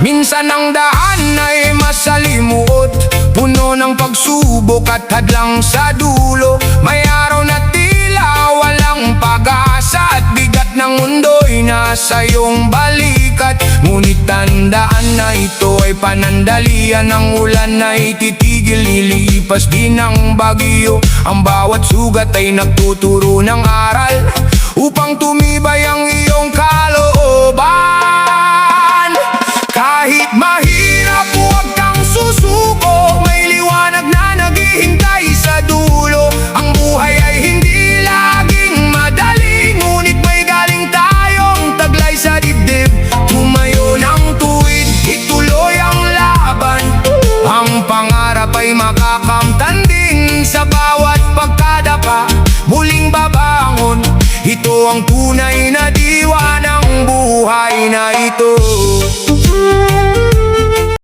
Minsan ang daan ay masalimuot, puno ng pagsubok at hadlang sa dulo. May araw na tila walang pag-asa at bigat ng mundo'y nasa iyong balikat. Ngunit tandaan na ito ay panandalian, ng ulan ay titigil, lilipas din ang bagyo. Ang bawat sugat ay nagtuturo ng aral upang tumibay ang iyong kalooban. Kahit mahirap, huwag kang susuko, may liwanag na naghihintay sa dulo. Ang buhay ay hindi laging madali, ngunit may galing tayong taglay sa dibdib. Tumayo ng tuwid, ituloy ang laban. Ang pangarap ay makakamtanding sa bawat pagkadapa. Muling babangon, ito ang tunay na diwa ng buhay na ito.